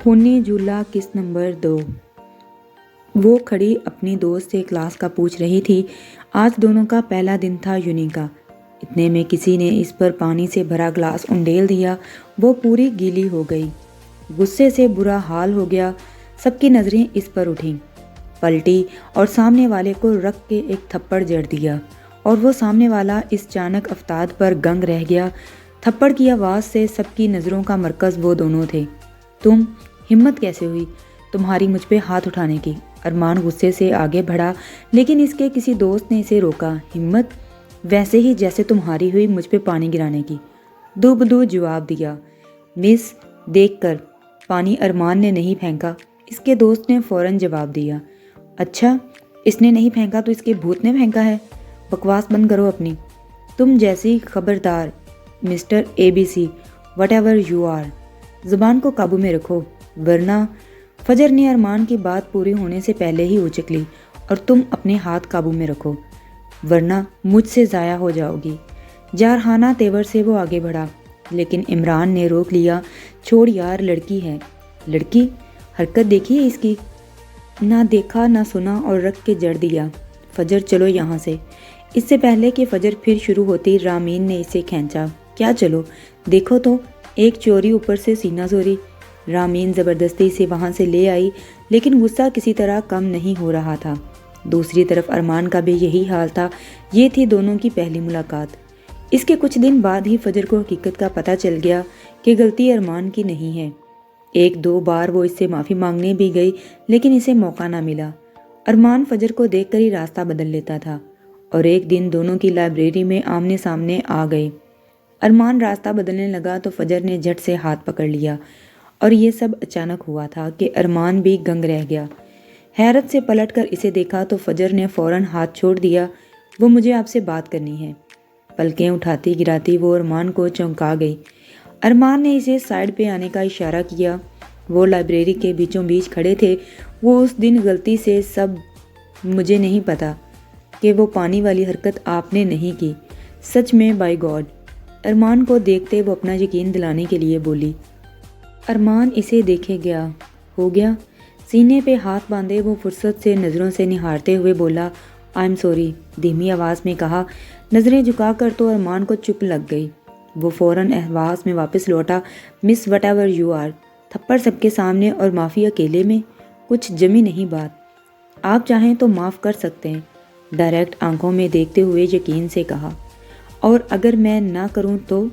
خونی جھولا قسط نمبر 2۔ وہ کھڑی اپنی دوست سے کلاس کا پوچھ رہی تھی۔ آج دونوں کا پہلا دن تھا یونی کا۔ اتنے میں کسی نے اس پر پانی سے بھرا گلاس انڈیل دیا۔ وہ پوری گیلی ہو گئی۔ غصے سے برا حال ہو گیا۔ سب کی نظریں اس پر اٹھیں۔ پلٹی اور سامنے والے کو رکھ کے ایک تھپڑ جڑ دیا اور وہ سامنے والا اس چانک افتاد پر گنگ رہ گیا۔ تھپڑ کی آواز سے سب کی نظروں کا مرکز وہ دونوں تھے۔ تم ہمت کیسے ہوئی تمہاری مجھ پہ ہاتھ اٹھانے کی؟ ارمان غصے سے آگے بڑھا لیکن اس کے کسی دوست نے اسے روکا۔ ہمت ویسے ہی جیسے تمہاری ہوئی مجھ پہ پانی گرانے کی، دو بدو جواب دیا۔ مس دیکھ کر پانی ارمان نے نہیں پھینکا، اس کے دوست نے فوراً جواب دیا۔ اچھا اس نے نہیں پھینکا تو اس کے بھوت نے پھینکا ہے؟ بکواس بند کرو اپنی۔ تم جیسی خبردار mister A B C whatever you are, زبان کو قابو میں رکھو ورنہ۔ فجر نے ارمان کی بات پوری ہونے سے پہلے ہی اچک لی۔ اور تم اپنے ہاتھ قابو میں رکھو ورنہ مجھ سے ضائع ہو جاؤ گی۔ جارحانہ تیور سے وہ آگے بڑھا لیکن عمران نے روک لیا۔ چھوڑ یار، لڑکی ہے۔ لڑکی؟ حرکت دیکھی ہے اس کی؟ نہ دیکھا نہ سنا اور رکھ کے جڑ دیا۔ فجر چلو یہاں سے۔ اس سے پہلے کہ فجر پھر شروع ہوتی رامین نے اسے کھینچا۔ کیا چلو؟ دیکھو تو ایک چوری اوپر سے سینہ زوری۔ رامین زبردستی سے وہاں سے لے آئی لیکن غصہ کسی طرح کم نہیں ہو رہا تھا۔ دوسری طرف ارمان کا بھی یہی حال تھا۔ یہ تھی دونوں کی پہلی ملاقات۔ اس کے کچھ دن بعد ہی فجر کو حقیقت کا پتہ چل گیا کہ غلطی ارمان کی نہیں ہے۔ ایک دو بار وہ اس سے معافی مانگنے بھی گئی لیکن اسے موقع نہ ملا۔ ارمان فجر کو دیکھ کر ہی راستہ بدل لیتا تھا اور ایک دن دونوں کی لائبریری میں آمنے سامنے آ گئے۔ ارمان راستہ بدلنے لگا تو فجر نے جھٹ سے ہاتھ پکڑ لیا اور یہ سب اچانک ہوا تھا کہ ارمان بھی گنگ رہ گیا۔ حیرت سے پلٹ کر اسے دیکھا تو فجر نے فوراً ہاتھ چھوڑ دیا۔ وہ مجھے آپ سے بات کرنی ہے۔ پلکیں اٹھاتی گراتی وہ ارمان کو چونکا گئی۔ ارمان نے اسے سائڈ پہ آنے کا اشارہ کیا۔ وہ لائبریری کے بیچوں بیچ کھڑے تھے۔ وہ اس دن غلطی سے سب مجھے نہیں پتا کہ وہ پانی والی حرکت آپ نے نہیں کی، سچ میں بائی گاڈ۔ ارمان کو دیکھتے وہ اپنا یقین دلانے کے لیے بولی۔ ارمان اسے دیکھے گیا ہو گیا۔ سینے پہ ہاتھ باندھے وہ فرصت سے نظروں سے نہارتے ہوئے بولا، آئی ایم سوری، دھیمی آواز میں کہا۔ نظریں جھکا کر تو ارمان کو چپ لگ گئی۔ وہ فوراً آواز میں واپس لوٹا، مس وٹ ایور یو آر۔ تھپڑ سب کے سامنے اور معافی اکیلے میں؟ کچھ جمی نہیں بات۔ آپ چاہیں تو معاف کر سکتے ہیں، ڈائریکٹ آنکھوں میں دیکھتے ہوئے یقین سے کہا۔ اور اگر میں نہ کروں تو؟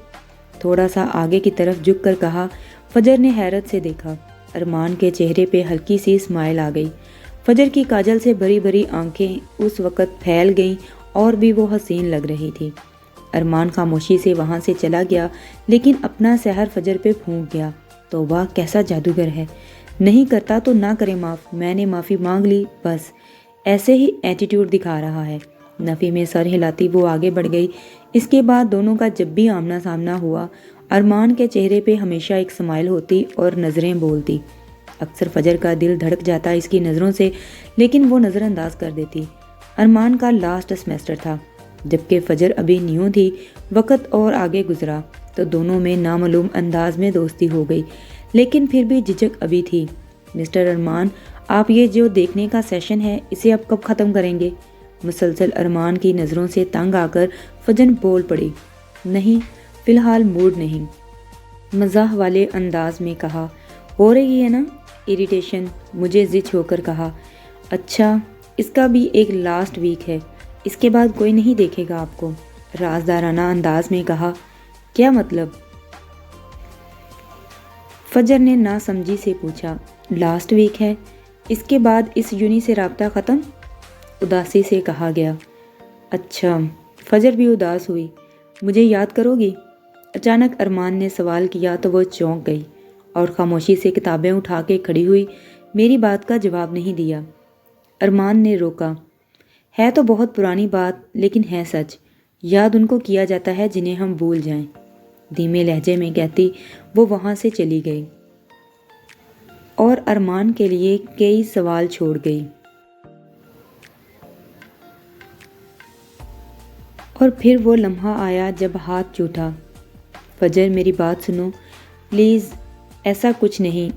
تھوڑا سا آگے کی طرف جھک کر کہا۔ فجر نے حیرت سے دیکھا۔ ارمان کے چہرے پہ ہلکی سی اسمائل آ گئی۔ فجر کی کاجل سے بھری بھری آنکھیں اس وقت پھیل گئیں اور بھی وہ حسین لگ رہی تھی۔ ارمان خاموشی سے وہاں سے چلا گیا لیکن اپنا سحر فجر پہ پھونک گیا۔ توبہ کیسا جادوگر ہے۔ نہیں کرتا تو نہ کرے معاف، میں نے معافی مانگ لی بس۔ ایسے ہی ایٹیٹیوڈ دکھا رہا ہے۔ نفی میں سر ہلاتی وہ آگے بڑھ گئی۔ اس کے بعد دونوں کا جب بھی آمنا سامنا ہوا ارمان کے چہرے پہ ہمیشہ ایک سمائل ہوتی اور نظریں بولتی۔ اکثر فجر کا دل دھڑک جاتا اس کی نظروں سے لیکن وہ نظر انداز کر دیتی۔ ارمان کا لاسٹ سیمسٹر تھا جبکہ فجر ابھی نیو تھی۔ وقت اور آگے گزرا تو دونوں میں نامعلوم انداز میں دوستی ہو گئی لیکن پھر بھی جھجک ابھی تھی۔ مسٹر ارمان، آپ یہ جو دیکھنے کا سیشن ہے اسے اب کب ختم کریں گے؟ مسلسل ارمان کی نظروں سے تنگ آ کر فجر بول پڑی۔ نہیں فی الحال موڈ نہیں، مزاح والے انداز میں کہا۔ ہو رہی ہے نا اریٹیشن؟ مجھے زچ ہو کر کہا۔ اچھا اس کا بھی ایک لاسٹ ویک ہے، اس کے بعد کوئی نہیں دیکھے گا آپ کو، رازدارانہ انداز میں کہا۔ کیا مطلب؟ فجر نے ناسمجھی سے پوچھا۔ لاسٹ ویک ہے، اس کے بعد اس یونی سے رابطہ ختم، اداسی سے کہا گیا۔ اچھا۔ فجر بھی اداس ہوئی۔ مجھے یاد کرو گی؟ اچانک ارمان نے سوال کیا تو وہ چونک گئی اور خاموشی سے کتابیں اٹھا کے کھڑی ہوئی۔ میری بات کا جواب نہیں دیا۔ ارمان نے روکا۔ ہے تو بہت پرانی بات لیکن ہے سچ، یاد ان کو کیا جاتا ہے جنہیں ہم بھول جائیں، دھیمے لہجے میں کہتی وہ وہاں سے چلی گئی اور ارمان کے لیے کئی سوال چھوڑ گئی۔ اور پھر وہ لمحہ آیا جب ہاتھ ٹوٹا۔ فجر میری بات سنو پلیز، ایسا کچھ نہیں،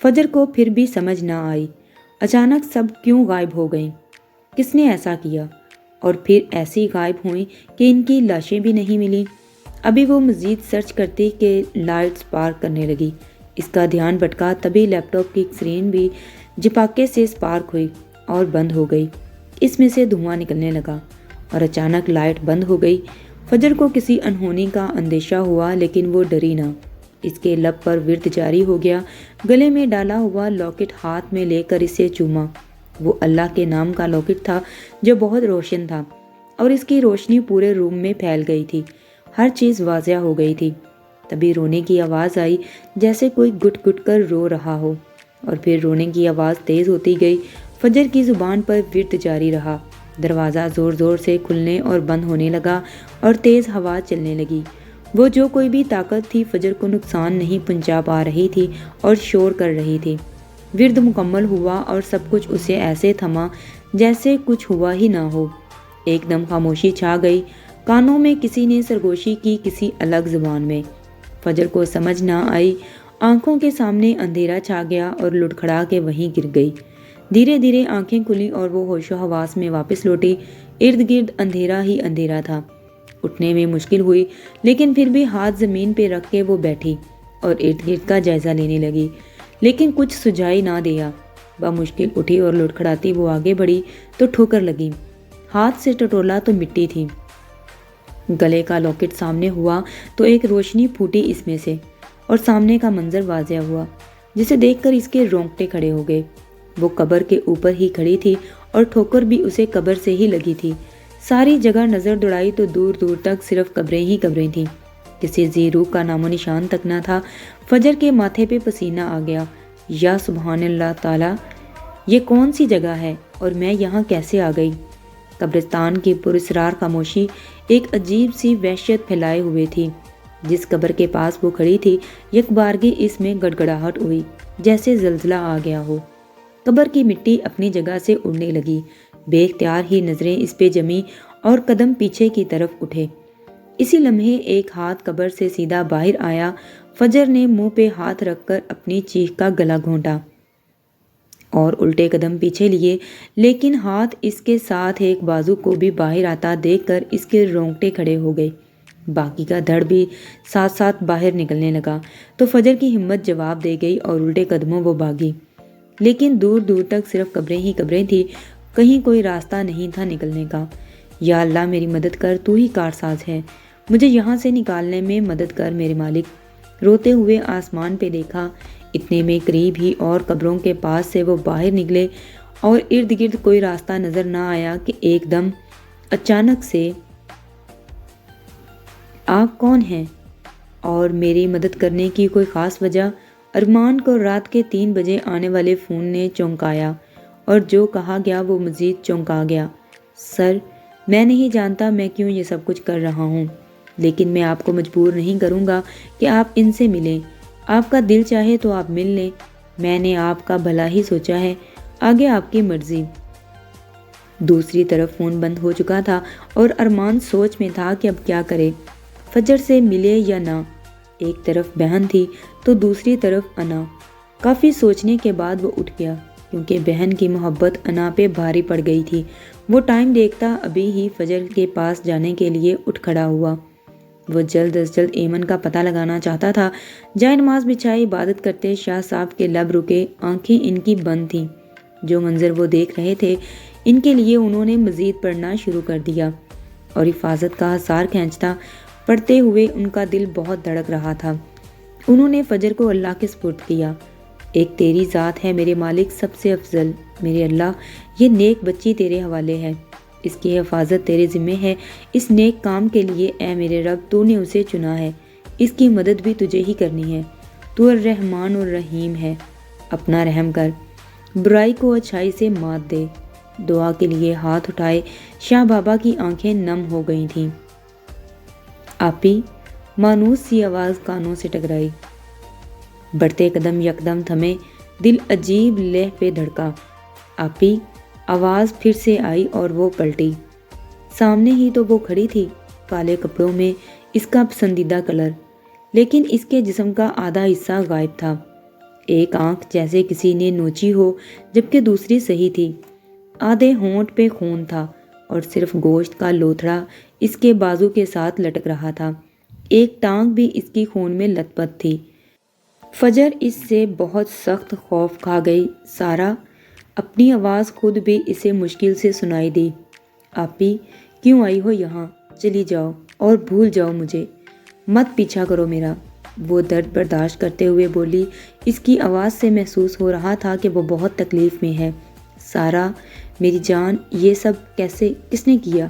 فجر کو پھر بھی سمجھ نہ آئی اچانک سب کیوں غائب ہو گئیں، کس نے ایسا کیا، اور پھر ایسی غائب ہوئیں کہ ان کی لاشیں بھی نہیں ملیں۔ ابھی وہ مزید سرچ کرتی کہ لائٹ سپارک کرنے لگی۔ اس کا دھیان بھٹکا، تبھی لیپ ٹاپ کی اسکرین بھی جھپاکے سے سپارک ہوئی اور بند ہو گئی۔ اس میں سے دھواں نکلنے لگا اور اچانک لائٹ بند ہو گئی۔ فجر کو کسی انہونی کا اندیشہ ہوا، لیکن وہ ڈری نہ۔ اس کے لب پر ورد جاری ہو گیا، گلے میں ڈالا ہوا لاکٹ ہاتھ میں لے کر اسے چوما۔ وہ اللہ کے نام کا لاکٹ تھا جو بہت روشن تھا، اور اس کی روشنی پورے روم میں پھیل گئی تھی۔ ہر چیز واضح ہو گئی تھی۔ تبھی رونے کی آواز آئی، جیسے کوئی گٹ گٹ کر رو رہا ہو، اور پھر رونے کی آواز تیز ہوتی گئی۔ فجر کی زبان پر ورد جاری رہا۔ دروازہ زور زور سے کھلنے اور بند ہونے لگا اور تیز ہوا چلنے لگی۔ وہ جو کوئی بھی طاقت تھی فجر کو نقصان نہیں پہنچا پا رہی تھی اور شور کر رہی تھی۔ ورد مکمل ہوا اور سب کچھ اسے ایسے تھما جیسے کچھ ہوا ہی نہ ہو۔ ایک دم خاموشی چھا گئی، کانوں میں کسی نے سرگوشی کی کسی الگ زبان میں۔ فجر کو سمجھ نہ آئی، آنکھوں کے سامنے اندھیرا چھا گیا اور لڑکھڑا کے وہیں گر گئی۔ دھیرے دھیرے آنکھیں کھلی اور وہ ہوش و حواس میں واپس لوٹی۔ ارد گرد اندھیرا ہی اندھیرا تھا۔ اٹھنے میں مشکل ہوئی، لیکن پھر بھی ہاتھ زمین پہ رکھ کے وہ بیٹھی اور ارد گرد کا جائزہ لینے لگی، لیکن کچھ سجائی نہ دیا۔ بمشکل اٹھی اور لڑکھڑاتی وہ آگے بڑھی تو ٹھوکر لگی۔ ہاتھ سے ٹٹولا تو مٹی تھی۔ گلے کا لاکٹ سامنے ہوا تو ایک روشنی پھوٹی اس میں سے، اور سامنے کا منظر واضح ہوا، جسے دیکھ کر اس کے رونگٹے کھڑے ہو گئے۔ وہ قبر کے اوپر ہی کھڑی تھی اور ٹھوکر بھی اسے قبر سے ہی لگی تھی۔ ساری جگہ نظر دوڑائی تو دور دور تک صرف قبریں ہی قبریں تھیں، کسی ذی روح کا نام و نشان تک نہ تھا۔ فجر کے ماتھے پہ پسینہ آ گیا۔ یا سبحان اللہ تعالی، یہ کون سی جگہ ہے اور میں یہاں کیسے آ گئی؟ قبرستان کی پراسرار خاموشی ایک عجیب سی وحشت پھیلائے ہوئے تھی۔ جس قبر کے پاس وہ کھڑی تھی یکبارگی اس میں گڑگڑاہٹ ہوئی، جیسے زلزلہ آ گیا ہو۔ قبر کی مٹی اپنی جگہ سے اڑنے لگی۔ بے اختیار ہی نظریں اس پہ جمی اور قدم پیچھے کی طرف اٹھے۔ اسی لمحے ایک ہاتھ قبر سے سیدھا باہر آیا۔ فجر نے منہ پہ ہاتھ رکھ کر اپنی چیخ کا گلا گھونٹا اور الٹے قدم پیچھے لیے، لیکن ہاتھ اس کے ساتھ ایک بازو کو بھی باہر آتا دیکھ کر اس کے رونگٹے کھڑے ہو گئے۔ باقی کا دھڑ بھی ساتھ ساتھ باہر نکلنے لگا تو فجر کی ہمت جواب دے گئی اور الٹے قدموں وہ بھاگی، لیکن دور دور تک صرف قبریں ہی قبریں تھیں، کہیں کوئی راستہ نہیں تھا نکلنے کا۔ یا اللہ میری مدد کر، تو ہی کارساز ہے، مجھے یہاں سے نکالنے میں مدد کر میرے مالک۔ روتے ہوئے آسمان پہ دیکھا، اتنے میں قریب ہی اور قبروں کے پاس سے وہ باہر نکلے اور ارد گرد کوئی راستہ نظر نہ آیا کہ ایک دم اچانک سے آپ کون ہیں اور میری مدد کرنے کی کوئی خاص وجہ؟ ارمان کو رات کے 3 بجے آنے والے فون نے چونکایا اور جو کہا گیا وہ مزید چونکا گیا۔ سر، میں نہیں جانتا میں کیوں یہ سب کچھ کر رہا ہوں، لیکن میں آپ کو مجبور نہیں کروں گا کہ آپ ان سے ملیں۔ آپ کا دل چاہے تو آپ مل لیں، میں نے آپ کا بھلا ہی سوچا ہے، آگے آپ کی مرضی۔ دوسری طرف فون بند ہو چکا تھا اور ارمان سوچ میں تھا کہ اب کیا کرے، فجر سے ملے یا نہ۔ ایک طرف بہن تھی تو دوسری طرف انا۔ کافی سوچنے کے بعد وہ اٹھ گیا، کیونکہ بہن کی محبت انا پہ بھاری پڑ گئی تھی۔ وہ ٹائم دیکھتا ابھی ہی فجر کے پاس جانے کے لیے اٹھ کھڑا ہوا۔ وہ جلد از جلد ایمن کا پتہ لگانا چاہتا تھا۔ جائے نماز بچھائی عبادت کرتے شاہ صاحب کے لب رکے، آنکھیں ان کی بند تھیں۔ جو منظر وہ دیکھ رہے تھے ان کے لیے انہوں نے مزید پڑھنا شروع کر دیا، اور حفاظت کا حصار کھینچتا پڑھتے ہوئے ان کا دل بہت دھڑک رہا تھا۔ انہوں نے فجر کو اللہ کے سپرد کیا۔ ایک تیری ذات ہے میرے مالک سب سے افضل، میرے اللہ، یہ نیک بچی تیرے حوالے ہے، اس کی حفاظت تیرے ذمہ ہے، اس نیک کام کے لیے اے میرے رب تو نے اسے چنا ہے، اس کی مدد بھی تجھے ہی کرنی ہے، تو الرحمن الرحیم ہے، اپنا رحم کر، برائی کو اچھائی سے مات دے۔ دعا کے لیے ہاتھ اٹھائے، شاہ بابا کی آنکھیں نم ہو گئی تھیں۔ آپی، مانوس سی آواز کانوں سے ٹکرائی۔ بڑھتے قدم یکدم تھمے، دل عجیب لہ پہ دھڑکا۔ آپی، آواز پھر سے آئی اور وہ پلٹی۔ سامنے ہی تو وہ کھڑی تھی، کالے کپڑوں میں، اس کا پسندیدہ کلر، لیکن اس کے جسم کا آدھا حصہ غائب تھا۔ ایک آنکھ جیسے کسی نے نوچی ہو جبکہ دوسری صحیح تھی۔ آدھے ہونٹ پہ خون تھا اور صرف گوشت کا لوتھڑا اس کے بازو کے ساتھ لٹک رہا تھا۔ ایک ٹانگ بھی اس کی خون میں لت پت تھی۔ فجر اس سے بہت سخت خوف کھا گئی۔ سارا اپنی آواز خود بھی اسے مشکل سے سنائی دی۔ آپی کیوں آئی ہو یہاں؟ چلی جاؤ اور بھول جاؤ مجھے، مت پیچھا کرو میرا، وہ درد برداشت کرتے ہوئے بولی۔ اس کی آواز سے محسوس ہو رہا تھا کہ وہ بہت تکلیف میں ہے۔ سارا میری جان، یہ سب کس نے کیا؟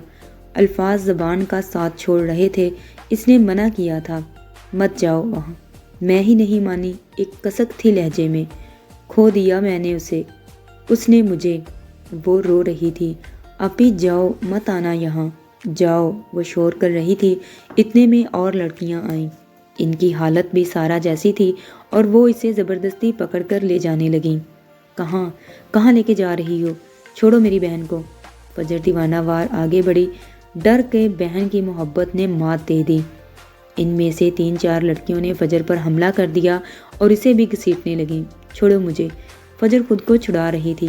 الفاظ زبان کا ساتھ چھوڑ رہے تھے۔ اس نے منع کیا تھا، مت جاؤ وہاں۔ میں ہی نہیں مانی، ایک کسک تھی لہجے میں۔ کھو دیا میں نے اسے، اس نے مجھے۔ وہ رو رہی تھی۔ آپی جاؤ، مت آنا یہاں، جاؤ، وہ شور کر رہی تھی۔ اتنے میں اور لڑکیاں آئیں۔ ان کی حالت بھی سارا جیسی تھی اور وہ اسے زبردستی پکڑ کر لے جانے لگیں۔ کہاں لے کے جا رہی ہو؟ چھوڑو میری بہن کو۔ فجر دیوانہ وار آگے بڑھی۔ ڈر کے بہن کی محبت نے مات دے دی۔ ان میں سے 3-4 لڑکیوں نے فجر پر حملہ کر دیا اور اسے بھی گھسیٹنے لگیں۔ چھوڑو مجھے۔ فجر خود کو چھڑا رہی تھی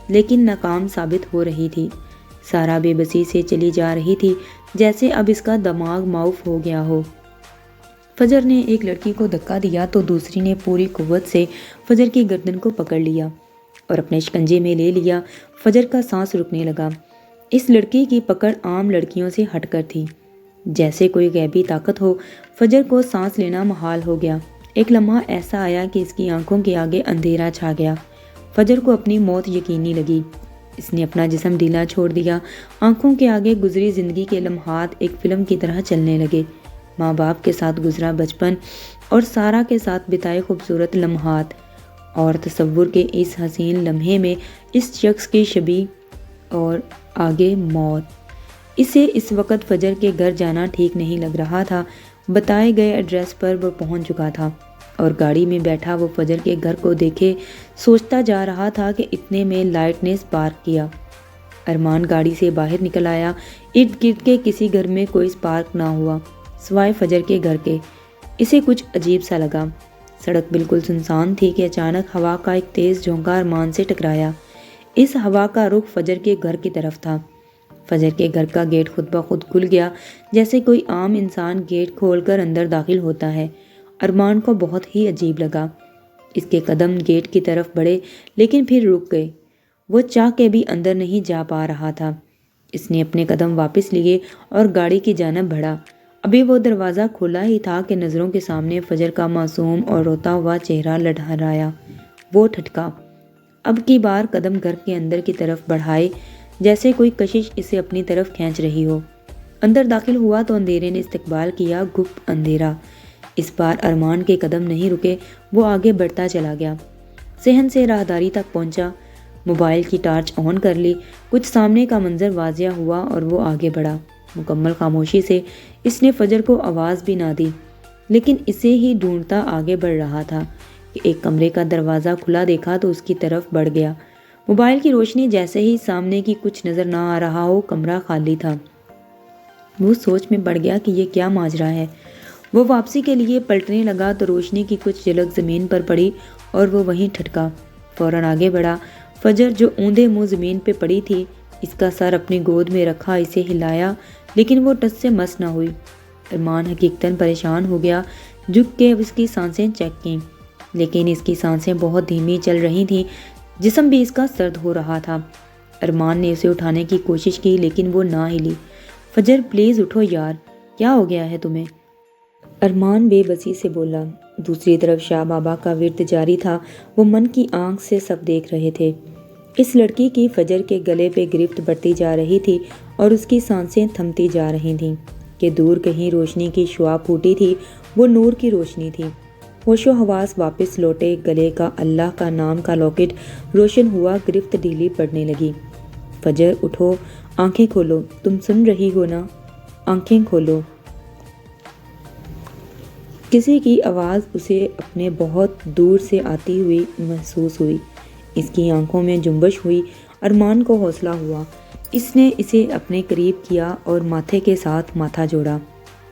لیکن ناکام ثابت ہو رہی تھی۔ سارا بے بسی سے چلی جا رہی تھی جیسے اب اس کا دماغ معاف ہو گیا ہو۔ فجر نے ایک لڑکی کو دھکا دیا تو دوسری نے پوری قوت سے فجر کی گردن کو پکڑ لیا اور اپنے شکنجے میں لے لیا۔ فجر کا سانس رکنے لگا۔ اس لڑکی کی پکڑ عام لڑکیوں سے ہٹ کر تھی، جیسے کوئی غیبی طاقت ہو۔ فجر کو سانس لینا محال ہو گیا۔ ایک لمحہ ایسا آیا کہ اس کی آنکھوں کے آگے اندھیرا چھا گیا۔ فجر کو اپنی موت یقینی لگی۔ اس نے اپنا جسم ڈھیلا چھوڑ دیا۔ آنکھوں کے آگے گزری زندگی کے لمحات ایک فلم کی طرح چلنے لگے۔ ماں باپ کے ساتھ گزرا بچپن اور سارا کے ساتھ بتائے خوبصورت لمحات، اور تصور کے اس حسین لمحے میں اس شخص کی شبیہ، اور آگے موت۔ اسے اس وقت فجر کے گھر جانا ٹھیک نہیں لگ رہا تھا۔ بتائے گئے ایڈریس پر وہ پہنچ چکا تھا اور گاڑی میں بیٹھا وہ فجر کے گھر کو دیکھے سوچتا جا رہا تھا کہ اتنے میں لائٹ نے سپارک کیا۔ ارمان گاڑی سے باہر نکل آیا۔ ارد گرد کے کسی گھر میں کوئی سپارک نہ ہوا سوائے فجر کے گھر کے۔ اسے کچھ عجیب سا لگا۔ سڑک بالکل سنسان تھی کہ اچانک ہوا کا ایک تیز جھونکا ارمان سے ٹکرایا۔ اس ہوا کا رخ فجر کے گھر کی طرف تھا۔ فجر کے گھر کا گیٹ خود بخود کھل گیا جیسے کوئی عام انسان گیٹ کھول کر اندر داخل ہوتا ہے۔ ارمان کو بہت ہی عجیب لگا۔ اس کے قدم گیٹ کی طرف بڑھے لیکن پھر رک گئے۔ وہ چاہ کے بھی اندر نہیں جا پا رہا تھا۔ اس نے اپنے قدم واپس لیے اور گاڑی کی جانب بڑھا۔ ابھی وہ دروازہ کھولا ہی تھا کہ نظروں کے سامنے فجر کا معصوم اور روتا ہوا چہرہ لڑکھڑایا۔ وہ ٹھٹکا۔ اب کی بار قدم گھر کے اندر کی طرف بڑھائے جیسے کوئی کشش اسے اپنی طرف کھینچ رہی ہو۔ اندر داخل ہوا تو اندھیرے نے استقبال کیا، گپت اندھیرا۔ اس بار ارمان کے قدم نہیں رکے، وہ آگے بڑھتا چلا گیا۔ صحن سے راہداری تک پہنچا، موبائل کی ٹارچ آن کر لی۔ کچھ سامنے کا منظر واضح ہوا اور وہ آگے بڑھا۔ مکمل خاموشی سے اس نے فجر کو آواز بھی نہ دی، لیکن اسے ہی ڈھونڈتا آگے بڑھ رہا تھا کہ ایک کمرے کا دروازہ کھلا دیکھا تو اس کی طرف بڑھ گیا۔ موبائل کی روشنی جیسے ہی سامنے کی کچھ نظر نہ آ رہا ہو، کمرہ خالی تھا۔ وہ سوچ میں پڑ گیا کہ یہ کیا ماجرا ہے۔ وہ واپسی کے لیے پلٹنے لگا تو روشنی کی کچھ جھلک زمین پر پڑی اور وہ وہیں ٹھٹکا۔ فوراً آگے بڑھا۔ فجر جو اوندے منہ زمین پہ پڑی تھی، اس کا سر اپنی گود میں رکھا اسے ہلایا لیکن وہ ٹس سے مس نہ ہوئی۔ ارمان حقیقتاً پریشان ہو گیا۔ جھک کے اب اس کی سانسیں چیک کیں، لیکن اس کی سانسیں بہت دھیمی چل رہی تھیں، جسم بھی اس کا سرد ہو رہا تھا۔ ارمان نے اسے اٹھانے کی کوشش کی لیکن وہ نہ ہلی۔ فجر پلیز اٹھو یار، کیا ہو گیا ہے تمہیں؟ ارمان بے بسی سے بولا۔ دوسری طرف شاہ بابا کا ورد جاری تھا۔ وہ من کی آنکھ سے سب دیکھ رہے تھے۔ اس لڑکی کی فجر کے گلے پہ گرفت بڑھتی جا رہی تھی اور اس کی سانسیں تھمتی جا رہی تھیں کہ دور کہیں روشنی کی شعاع پھوٹی تھی، وہ نور کی روشنی تھی۔ ہوش و حواس واپس لوٹے، گلے کا اللہ کا نام کا لاکٹ روشن ہوا، گرفت ڈھیلی پڑنے لگی۔ فجر اٹھو، آنکھیں کھولو، تم سن رہی ہو نا، آنکھیں کھولو۔ کسی کی آواز اسے اپنے بہت دور سے آتی ہوئی محسوس ہوئی۔ اس کی آنکھوں میں جنبش ہوئی۔ ارمان کو حوصلہ ہوا۔ اس نے اسے اپنے قریب کیا اور ماتھے کے ساتھ ماتھا جوڑا۔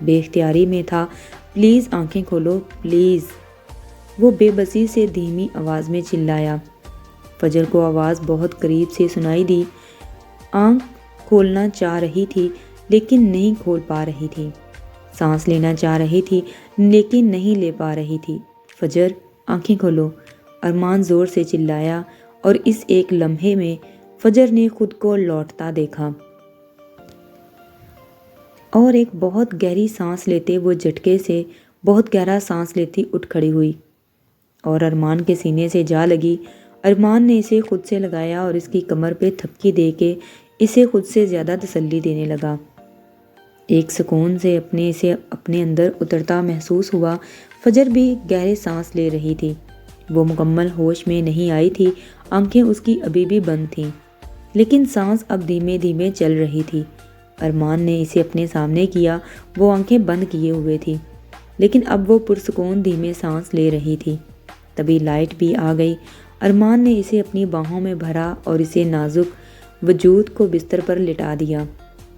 بے اختیاری میں تھا، پلیز آنکھیں کھولو، پلیز۔ وہ بے بسی سے دھیمی آواز میں چلایا۔ فجر کو آواز بہت قریب سے سنائی دی۔ آنکھ کھولنا چاہ رہی تھی لیکن نہیں کھول پا رہی تھی۔ سانس لینا چاہ رہی تھی لیکن نہیں لے پا رہی تھی۔ فجر، آنکھیں کھولو، ارمان زور سے چلایا، اور اس ایک لمحے میں فجر نے خود کو لوٹتا دیکھا اور ایک بہت گہری سانس لیتے وہ جھٹکے سے بہت گہرا سانس لیتی اٹھ کھڑی ہوئی اور ارمان کے سینے سے جا لگی۔ ارمان نے اسے خود سے لگایا اور اس کی کمر پہ تھپکی دے کے اسے خود سے زیادہ تسلی دینے لگا۔ ایک سکون سے اسے اپنے اندر اترتا محسوس ہوا۔ فجر بھی گہرے سانس لے رہی تھی۔ وہ مکمل ہوش میں نہیں آئی تھی، آنکھیں اس کی ابھی بھی بند تھیں، لیکن سانس اب دھیمے دھیمے چل رہی تھی۔ ارمان نے اسے اپنے سامنے کیا۔ وہ آنکھیں بند کیے ہوئے تھی، لیکن اب وہ پرسکون دھیمے سانس لے رہی تھی۔ تبھی لائٹ بھی آ گئی۔ ارمان نے اسے اپنی باہوں میں بھرا اور اسے نازک وجود کو بستر پر لٹا دیا۔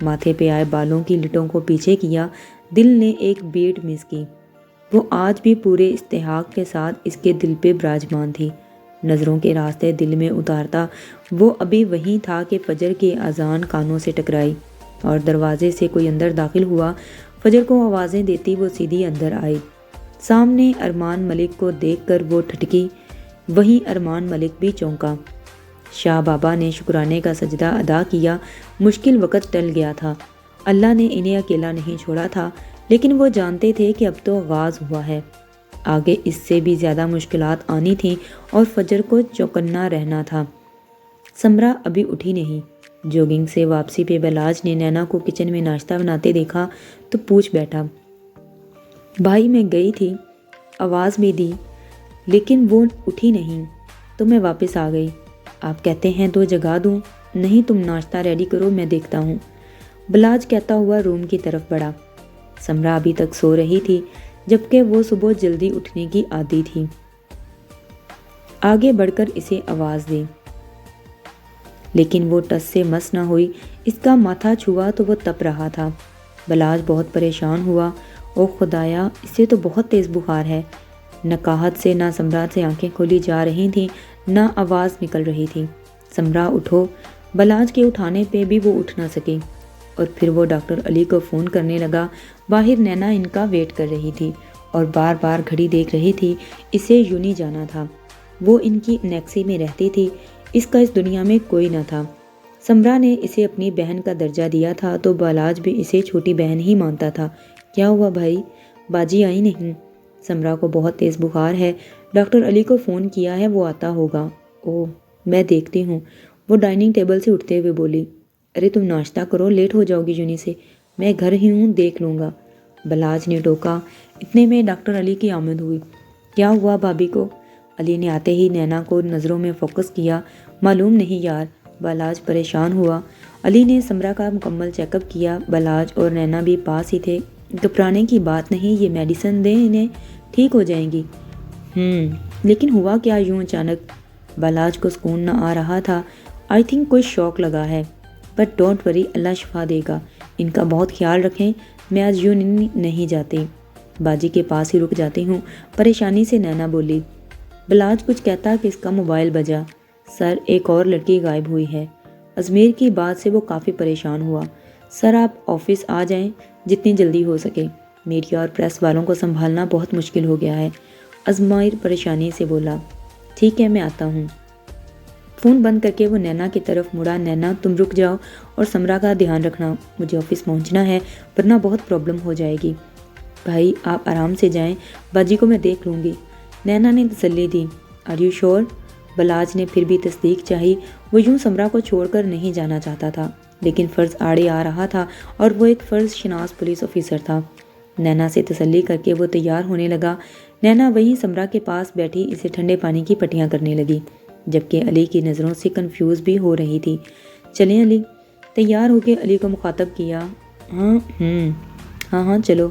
ماتھے پہ آئے بالوں کی لٹوں کو پیچھے کیا۔ دل نے ایک بیٹ مس کی۔ وہ آج بھی پورے استحقاق کے ساتھ اس کے دل پہ براجمان تھی۔ نظروں کے راستے دل میں اتارتا وہ ابھی وہیں تھا کہ فجر کی اذان کانوں سے ٹکرائی اور دروازے سے کوئی اندر داخل ہوا۔ فجر کو آوازیں دیتی وہ سیدھی اندر آئی۔ سامنے ارمان ملک کو دیکھ کر وہ ٹھٹکی۔ وہیں ارمان ملک بھی چونکا۔ شاہ بابا نے شکرانے کا سجدہ ادا کیا۔ مشکل وقت ٹل گیا تھا۔ اللہ نے انہیں اکیلا نہیں چھوڑا تھا، لیکن وہ جانتے تھے کہ اب تو آغاز ہوا ہے، آگے اس سے بھی زیادہ مشکلات آنی تھیں اور فجر کو چوکنا رہنا تھا۔ سمرا ابھی اٹھی نہیں۔ جوگنگ سے واپسی پہ بلاج نے نینا کو کچن میں ناشتہ بناتے دیکھا تو پوچھ بیٹھا، بھائی میں گئی تھی، آواز بھی دی، لیکن وہ اٹھی نہیں تو میں واپس آ گئی۔ آپ کہتے ہیں تو جگا دوں؟ نہیں، تم ناشتہ ریڈی کرو، میں دیکھتا ہوں، بلاج کہتا ہوا روم کی طرف بڑھا۔ سمرا ابھی تک سو رہی تھی، جبکہ وہ صبح جلدی اٹھنے کی عادی تھی۔ آگے بڑھ کر اسے آواز دی، لیکن وہ ٹس سے مس نہ ہوئی۔ اس کا ماتھا چھوا تو وہ تپ رہا تھا۔ بلاج بہت پریشان ہوا۔ او خدایا، اسے تو بہت تیز بخار ہے۔ نہ قحط سے نہ سمرا سے آنکھیں کھولی جا رہی تھیں، نہ آواز نکل رہی تھی۔ سمرا اٹھو۔ بلاج کے اٹھانے پہ بھی وہ اٹھ نہ سکی اور پھر وہ ڈاکٹر علی کو فون کرنے لگا۔ باہر نینا ان کا ویٹ کر رہی تھی اور بار بار گھڑی دیکھ رہی تھی۔ اسے یوں نہیں جانا تھا۔ وہ ان کی انیکسی میں رہتی تھی، اس کا اس دنیا میں کوئی نہ تھا۔ سمرا نے اسے اپنی بہن کا درجہ دیا تھا تو بلاج بھی اسے چھوٹی بہن ہی مانتا تھا۔ کیا ہوا بھائی؟ باجی آئی نہیں؟ سمرا کو بہت تیز بخار ہے، ڈاکٹر علی کو فون کیا ہے، وہ آتا ہوگا۔ اوہ، میں دیکھتی ہوں، وہ ڈائننگ ٹیبل سے اٹھتے ہوئے بولی۔ ارے تم ناشتہ کرو، لیٹ ہو جاؤ گی یونی سے، میں گھر ہی ہوں، دیکھ لوں گا، بلاج نے ٹوکا۔ اتنے میں ڈاکٹر علی کی آمد ہوئی۔ کیا ہوا بھابھی کو؟ علی نے آتے ہی نینا کو نظروں میں فوکس کیا۔ معلوم نہیں یار، بلاج پریشان ہوا۔ علی نے سمرا کا مکمل چیک اپ کیا۔ بلاج اور نینا بھی پاس ہی تھے۔ گھبرانے کی بات نہیں، یہ میڈیسن دیں انہیں، ٹھیک ہو جائیں گی۔ لیکن ہوا کیا یوں اچانک؟ بلاج کو سکون نہ آ رہا تھا۔ آئی تھنک کوئی شوق لگا ہے، بٹ ڈونٹ وری، اللہ شفا دے گا، ان کا بہت خیال رکھیں، میں آج یوں نہیں جاتی، باجی کے پاس ہی رک جاتی ہوں، پریشانی سے نینا بولی۔ بلاج کچھ کہتا کہ اس کا موبائل بجا۔ سر، ایک اور لڑکی غائب ہوئی ہے۔ ازمیر کی بات سے وہ کافی پریشان ہوا۔ سر آپ آفس آ جائیں جتنی جلدی ہو سکے، میڈیا اور پریس والوں کو سنبھالنا بہت مشکل ہو گیا ہے۔ ازمیر پریشانی سے بولا۔ ٹھیک ہے، میں آتا ہوں۔ فون بند کر کے وہ نینا کی طرف مڑا۔ نینا تم رک جاؤ اور سمرا کا دھیان رکھنا، مجھے آفس پہنچنا ہے ورنہ بہت پرابلم ہو جائے گی۔ بھائی آپ آرام سے جائیں، باجی کو میں دیکھ لوں گی، نینا نے تسلی دی۔ آر یو شور؟ بلاج نے پھر بھی تصدیق چاہی۔ وہ یوں سمرا کو چھوڑ کر نہیں جانا چاہتا تھا، لیکن فرض آڑے آ رہا تھا اور وہ ایک فرض شناس پولیس آفیسر تھا۔ نینا سے تسلی کر کے وہ تیار ہونے لگا۔ نینا وہیں سمرا کے پاس بیٹھی اسے ٹھنڈے پانی کی پٹیاں کرنے لگی، جبکہ علی کی نظروں سے کنفیوز بھی ہو رہی تھی۔ چلیں علی؟ تیار ہو کے علی کو مخاطب کیا۔ ہاں چلو،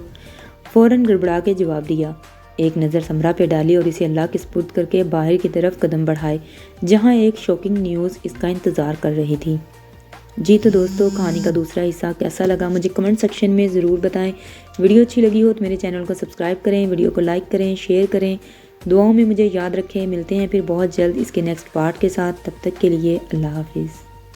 فوراً گڑبڑا کے جواب دیا۔ ایک نظر سمرا پہ ڈالی اور اسے اللہ کے سپرد کر کے باہر کی طرف قدم بڑھائے، جہاں ایک شاکنگ نیوز اس کا انتظار کر رہی تھی۔ جی تو دوستو، کہانی کا دوسرا حصہ کیسا لگا مجھے کمنٹ سیکشن میں ضرور بتائیں۔ ویڈیو اچھی لگی ہو تو میرے چینل کو سبسکرائب کریں، ویڈیو کو لائک کریں، شیئر کریں۔ دعاؤں میں مجھے یاد رکھیں. ملتے ہیں پھر بہت جلد اس کے نیکسٹ پارٹ کے ساتھ. تب تک کے لیے اللہ حافظ.